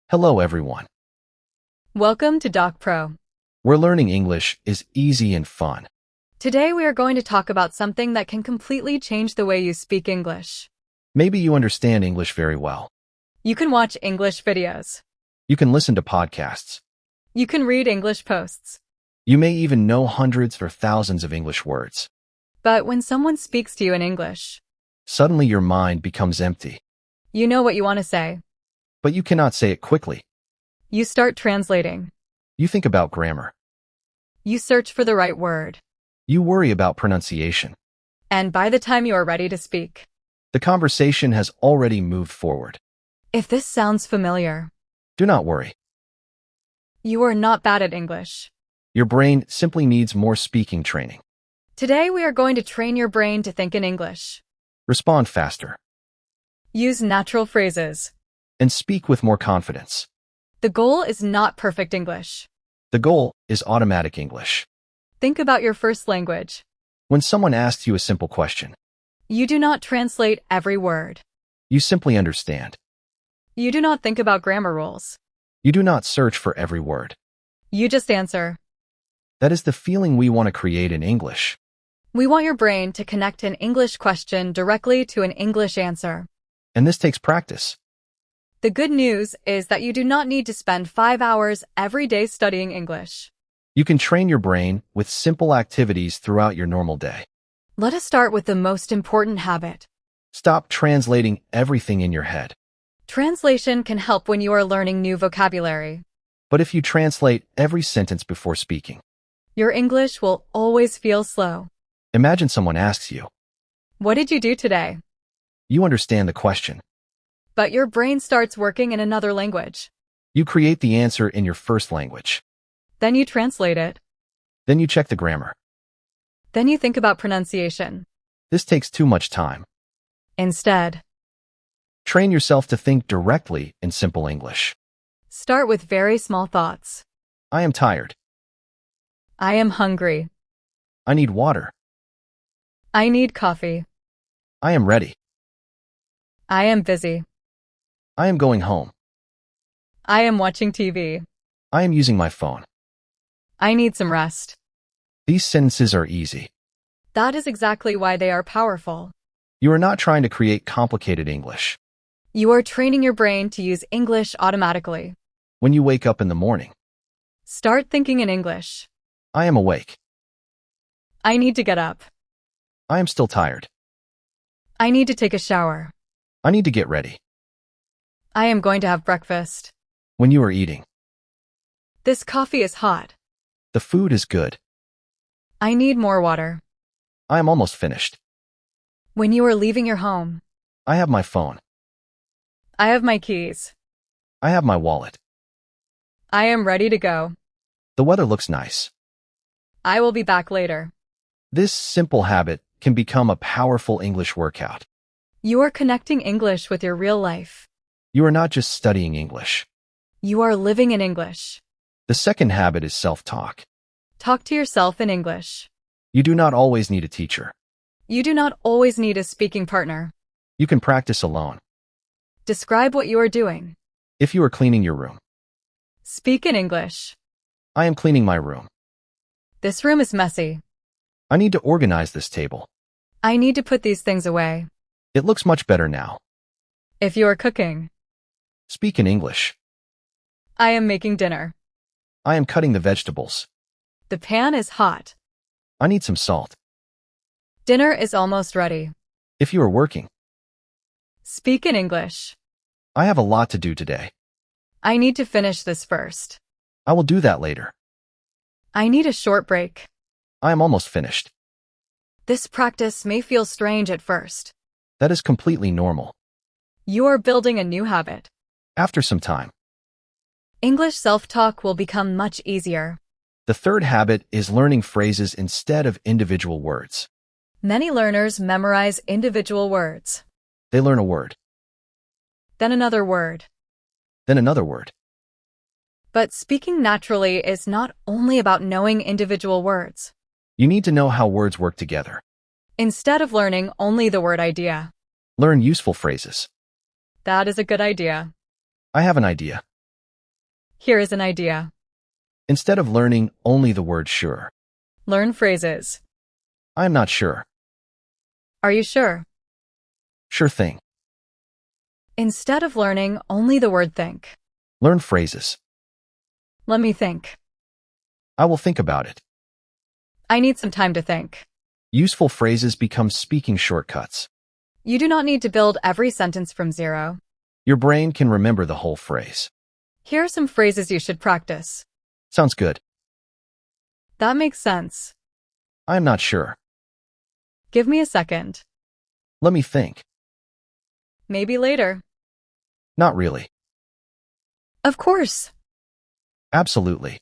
Hello everyone. Welcome to Doc Pro. Where learning English is easy and fun. Today we are going to talk about something that can completely change the way you speak English. Maybe you understand English very well. You can watch English videos. You can listen to podcasts. You can read English posts. You may even know hundreds or thousands of English words. But when someone speaks to you in English, Suddenly your mind becomes empty, you know what you want to say. but you cannot say it quickly. You start translating. You think about grammar. You search for the right word. You worry about pronunciation. And by the time you are ready to speak, The conversation has already moved forward. if this sounds familiar, Do not worry. you are not bad at English. Your brain simply needs more speaking training. Today we are going to train your brain to think in English. Respond faster Use natural phrases. and speak with more confidence. The goal is not perfect English. The goal is automatic English. Think about your first language. When someone asks you a simple question, You do not translate every word. you simply understand. You do not think about grammar rules. You do not search for every word. You just answer. That is the feeling we want to create in English. We want your brain to connect an English question directly to an English answer. And this takes practice. The good news is that you do not need to spend 5 hours every day studying English. You can train your brain with simple activities throughout your normal day. Let us start with the most important habit. Stop translating everything in your head. Translation can help when you are learning new vocabulary. But if you translate every sentence before speaking, Your English will always feel slow. imagine someone asks you. What did you do today? You understand the question. But your brain starts working in another language. You create the answer in your first language. Then you translate it. Then you check the grammar. Then you think about pronunciation. This takes too much time. Instead, Train yourself to think directly in simple English. start with very small thoughts. I am tired. I am hungry. I need water. I need coffee. I am ready. I am busy. I am going home. I am watching TV. I am using my phone. I need some rest. These sentences are easy. That is exactly why they are powerful. You are not trying to create complicated English. You are training your brain to use English automatically. When you wake up in the morning, Start thinking in English. I am awake. I need to get up. I am still tired. I need to take a shower. I need to get ready. I am going to have breakfast. When you are eating, This coffee is hot. the food is good. I need more water. I am almost finished. When you are leaving your home, I have my phone. I have my keys. I have my wallet. I am ready to go. The weather looks nice. I will be back later. This simple habit can become a powerful English workout. You are connecting English with your real life. You are not just studying English. You are living in English. The second habit is self-talk. Talk to yourself in English. You do not always need a teacher. You do not always need a speaking partner. You can practice alone. Describe what you are doing. If you are cleaning your room, Speak in English. I am cleaning my room. This room is messy. I need to organize this table. I need to put these things away. It looks much better now. If you are cooking, Speak in English. I am making dinner. I am cutting the vegetables. The pan is hot. I need some salt. Dinner is almost ready. If you are working, Speak in English. I have a lot to do today. I need to finish this first. I will do that later. I need a short break. I am almost finished. This practice may feel strange at first. That is completely normal. You are building a new habit. After some time, English self-talk will become much easier. the third habit is learning phrases instead of individual words. Many learners memorize individual words. They learn a word, Then another word. then another word. But speaking naturally is not only about knowing individual words. You need to know how words work together. Instead of learning only the word idea. Learn useful phrases. That is a good idea. I have an idea. Here is an idea. Instead of learning only the word sure. Learn phrases. I'm not sure. Are you sure? Sure thing. Instead of learning only the word think. Learn phrases. Let me think. I will think about it. I need some time to think. Useful phrases become speaking shortcuts. You do not need to build every sentence from zero. Your brain can remember the whole phrase. Here are some phrases you should practice. Sounds good. That makes sense. I'm not sure. Give me a second. Let me think. Maybe later. Not really. Of course. Absolutely.